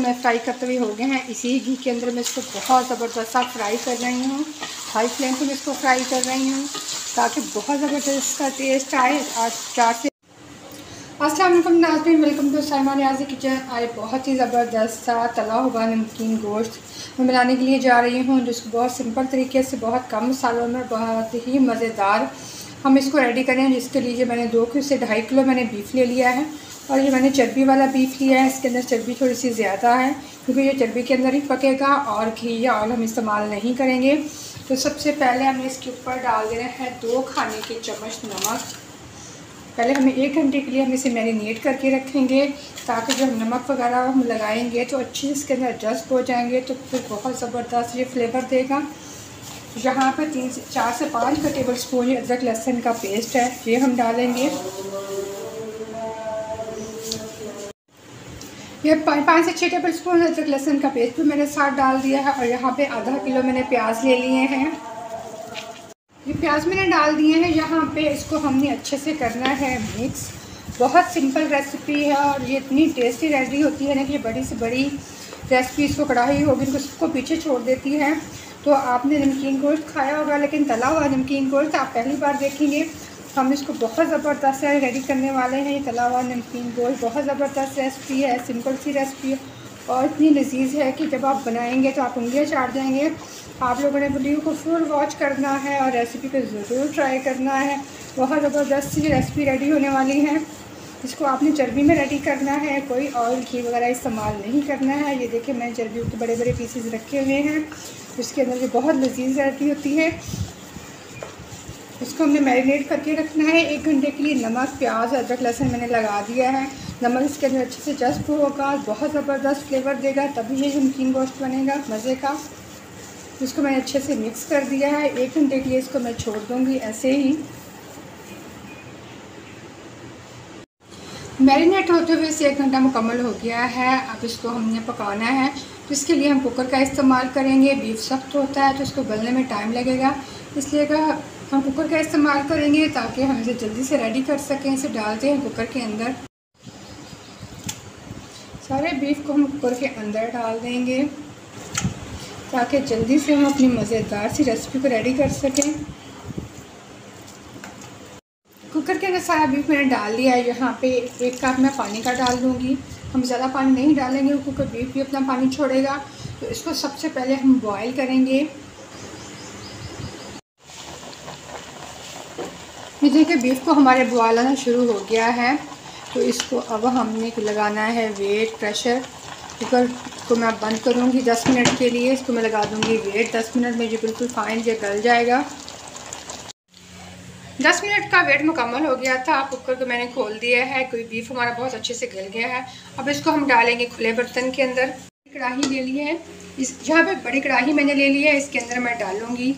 मैं फ्राई करते हुए हो गए हैं। इसी घी के अंदर मैं इसको बहुत ज़बरदस्त सा फ्राई कर रही हूँ। हाई फ्लेम पे मैं इसको फ्राई कर रही हूँ ताकि बहुत ज़बरदस्त इसका टेस्ट आए। अस्सलाम वालेकुम नाज़रीन, welcome to Saima Niazi kitchen. आज बहुत ही ज़बरदस्त सा तला हुआ नमकीन गोश्त मैं बनाने के लिए जा रही हूँ, जिसको बहुत सिंपल तरीके से बहुत कम मसालों में बहुत ही मज़ेदार हम इसको रेडी करें। जिसके लिए मैंने 2 से 2.5 किलो मैंने बीफ ले लिया है और ये मैंने चर्बी वाला बीफ लिया है। इसके अंदर चर्बी थोड़ी सी ज़्यादा है क्योंकि ये चर्बी के अंदर ही पकेगा और घी या ऑयल हम इस्तेमाल नहीं करेंगे। तो सबसे पहले हमें इसके ऊपर डाल देना है 2 खाने के चम्मच नमक। पहले हमें 1 घंटे के लिए हम इसे मैरिनेट करके रखेंगे ताकि जब नमक वगैरह हम लगाएंगे तो अच्छे से इसके अंदर एडजस्ट हो जाएंगे, तो फिर बहुत ज़बरदस्त ये फ्लेवर देगा। यहाँ पर 4 से 5 टेबल स्पून ये अदरक लहसुन का पेस्ट है, ये हम डालेंगे। ये 5 से 6 टेबल स्पून अदरक लहसुन का पेस्ट भी मैंने साथ डाल दिया है। और यहाँ पे आधा किलो मैंने प्याज ले लिए हैं, ये प्याज मैंने डाल दिए हैं यहाँ पे। इसको हमने अच्छे से करना है मिक्स। बहुत सिंपल रेसिपी है और ये इतनी टेस्टी रेडी होती है ना कि बड़ी से बड़ी रेसिपी इसको कढ़ाई होगी इनको सबको पीछे छोड़ देती है। तो आपने नमकीन गोश्त खाया होगा, लेकिन तला हुआ नमकीन गोश्त आप पहली बार देखेंगे। हम इसको बहुत ज़बरदस्त रेडी करने वाले हैं। ये तला हुआ नमकीन गोश्त बहुत ज़बरदस्त रेसिपी है, सिंपल सी रेसिपी है और इतनी लजीज है कि जब आप बनाएंगे तो आप उंगलियां चाट जाएंगे। आप लोगों ने वीडियो को फुल वॉच करना है और रेसिपी को ज़रूर ट्राई करना है। बहुत ज़बरदस्त सी रेसिपी रेडी होने वाली है। इसको आपने चर्बी में रेडी करना है, कोई ऑयल घी वगैरह इस्तेमाल नहीं करना है। ये देखिए मैंने चर्बियों के बड़े बड़े पीसेस रखे हुए हैं, इसके अंदर जो बहुत लजीज रेडी होती है। इसको हमने मैरिनेट करके रखना है 1 घंटे के लिए। नमक, प्याज, अदरक, लहसुन मैंने लगा दिया है। नमक इसके अंदर अच्छे से जस्ट होगा, बहुत ज़बरदस्त फ्लेवर देगा, तभी ये नमकीन गोश्त बनेगा मज़े का। इसको मैंने अच्छे से मिक्स कर दिया है। 1 घंटे के लिए इसको मैं छोड़ दूँगी ऐसे ही। मैरिनेट होते हुए इसे 1 घंटा मुकम्मल हो गया है। अब इसको हमने पकाना है, तो इसके लिए हम कुकर का इस्तेमाल करेंगे। बीफ सख्त होता है तो इसको गलने में टाइम लगेगा, इसलिए हम कुकर का इस्तेमाल करेंगे ताकि हम इसे जल्दी से रेडी कर सकें। इसे डालते हैं कुकर के अंदर। सारे बीफ को हम कुकर के अंदर डाल देंगे ताकि जल्दी से हम अपनी मज़ेदार सी रेसिपी को रेडी कर सकें। कुकर के अंदर सारा बीफ मैंने डाल दिया है। यहाँ पे 1 कप मैं पानी का डाल दूँगी। हम ज़्यादा पानी नहीं डालेंगे क्योंकि बीफ भी अपना पानी छोड़ेगा। तो इसको सबसे पहले हम बॉईल करेंगे। ये देखिए बीफ को हमारे बॉयल आना शुरू हो गया है, तो इसको अब हमने लगाना है वेट प्रेशर। कुकर को मैं बंद करूँगी 10 मिनट के लिए। इसको मैं लगा दूँगी वेट। 10 मिनट में ये बिल्कुल फाइन ये गल जाएगा। 10 मिनट का वेट मुकम्मल हो गया था। कुकर को मैंने खोल दिया है, कोई बीफ हमारा बहुत अच्छे से गल गया है। अब इसको हम डालेंगे खुले बर्तन के अंदर। कढ़ाई ले ली है, इस यहाँ पे बड़ी कढ़ाई मैंने ले ली है, इसके अंदर मैं डालूँगी।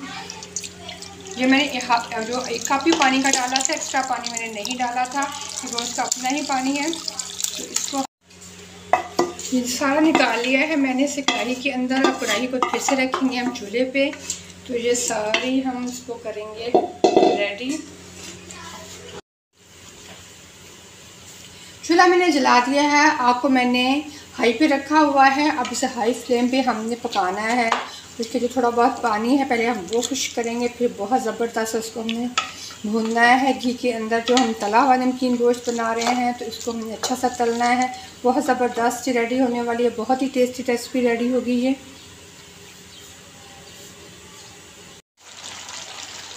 ये मैंने जो 1 कप ही पानी का डाला था, एक्स्ट्रा पानी मैंने नहीं डाला था, वो उसका अपना ही पानी है। तो इसको ये सारा निकाल लिया है मैंने इसे कढ़ाई के अंदर। और कढ़ाई को फिर से रखेंगे हम चूल्हे पे। तो ये सारी हम इसको करेंगे रेडी। चूल्हा मैंने जला दिया है, आग को मैंने हाई पे रखा हुआ है। अब इसे हाई फ्लेम पे हमने पकाना है। उसके जो थोड़ा बहुत पानी है पहले हम वो खुश्क करेंगे, फिर बहुत ज़बरदस्त उसको हमने भूनना है घी के अंदर। जो हम तला हुआ नमकीन गोश्त बना रहे हैं तो इसको हमने अच्छा सा तलना है। बहुत ज़बरदस्त रेडी होने वाली है, बहुत ही टेस्टी रेसिपी रेडी होगी ये।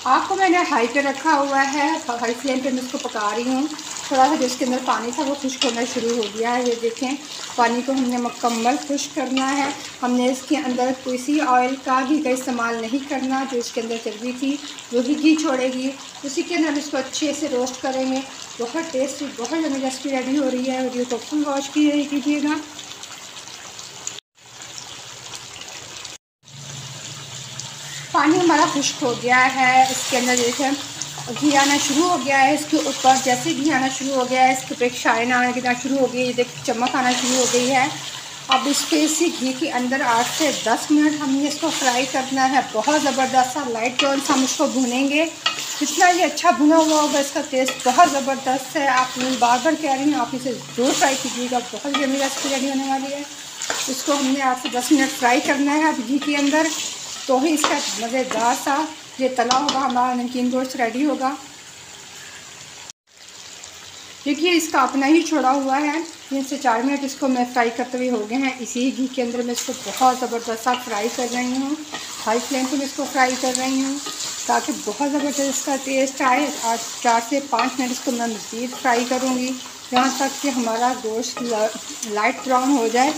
आग को मैंने हाई पे रखा हुआ है, हाई फ्लेम पे मैं इसको पका रही हूँ। थोड़ा सा जो इसके अंदर पानी था वो खुश्क होना शुरू हो गया है। ये देखें पानी को हमने मुकम्मल खुश्क करना है। हमने इसके अंदर किसी ऑयल का घी का इस्तेमाल नहीं करना। जो इसके अंदर चर्बी थी वो भी घी छोड़ेगी, उसी के अंदर हम इसको अच्छे से रोस्ट करेंगे। बहुत टेस्टी बहुत यम्मी रेसिपी रेडी हो रही है। वीडियो को फुल वॉच कीजिएगा। पानी हमारा खुश्क हो गया है, इसके अंदर देखें घी आना शुरू हो गया है। इसके ऊपर जैसे घी आना शुरू हो गया है, इसके ऊपर एक शाइन आना शुरू हो गई है। ये देखिए चमक आना शुरू हो गई है। अब इसके इसी घी के अंदर 8 से 10 मिनट हमने इसको फ्राई करना है। बहुत ज़बरदस्त सा लाइट ब्राउन सा हम इसको भुनेंगे। जितना ये अच्छा भुना हुआ होगा इसका टेस्ट बहुत ज़बरदस्त है। आप बार बार कह रही हैं, आप इसे ज़रूर ट्राई कीजिएगा। बहुत यम्मी रेसिपी रेडी होने वाली है। इसको हमने 8 से 10 मिनट फ्राई करना है अब घी के अंदर, तो ही इसका मज़ेदार सा ये तला होगा, हमारा नमकीन गोश्त रेडी होगा। देखिए इसका अपना ही छोड़ा हुआ है, 3 से 4 मिनट इसको मैं फ्राई करते हुए हो गए हैं। इसी घी के अंदर मैं इसको बहुत ज़बरदस्त सा फ्राई कर रही हूँ, हाई फ्लेम पे मैं इसको फ्राई कर रही हूँ ताकि बहुत ज़बरदस्त इसका टेस्ट आए। और 4 से 5 मिनट इसको मैं मज़ीद फ्राई करूँगी यहाँ तक कि हमारा गोश्त लाइट ब्राउन हो जाए।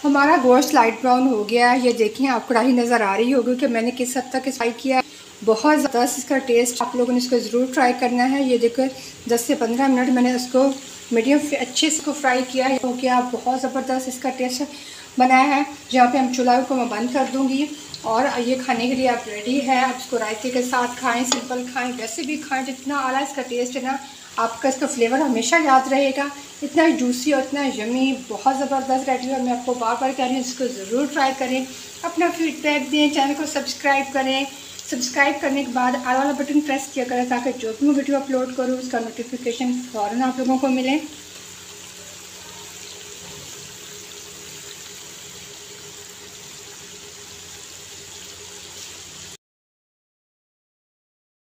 हमारा गोश्त लाइट ब्राउन हो गया है, ये देखिए आपको कढ़ाई नज़र आ रही होगी कि मैंने किस हद तक फ्राई किया है। बहुत ज़बरदस्त इसका टेस्ट, आप लोगों ने इसको ज़रूर ट्राई करना है। ये देखो 10 से 15 मिनट मैंने इसको मीडियम अच्छे से इसको फ्राई किया है, हो गया बहुत ज़बरदस्त इसका टेस्ट बनाया है। जहाँ पे हम चूल्हा को मैं बंद कर दूँगी और ये खाने के लिए आप रेडी है। आप इसको रायते के साथ खाएँ, सिंपल खाएँ, वैसे भी खाएँ, जितना आला इसका टेस्ट है ना, आपका इसका फ्लेवर हमेशा याद रहेगा। इतना जूसी और इतना यमी, बहुत ज़बरदस्त रेडी है। मैं आपको बार बार कह रही हूँ इसको ज़रूर ट्राई करें, अपना फीडबैक दें, चैनल को सब्सक्राइब करें। सब्सक्राइब करने के बाद आल वाला बटन प्रेस किया करें ताकि जो भी मैं वीडियो अपलोड करूँ उसका नोटिफिकेशन फ़ौरन आप लोगों को मिले।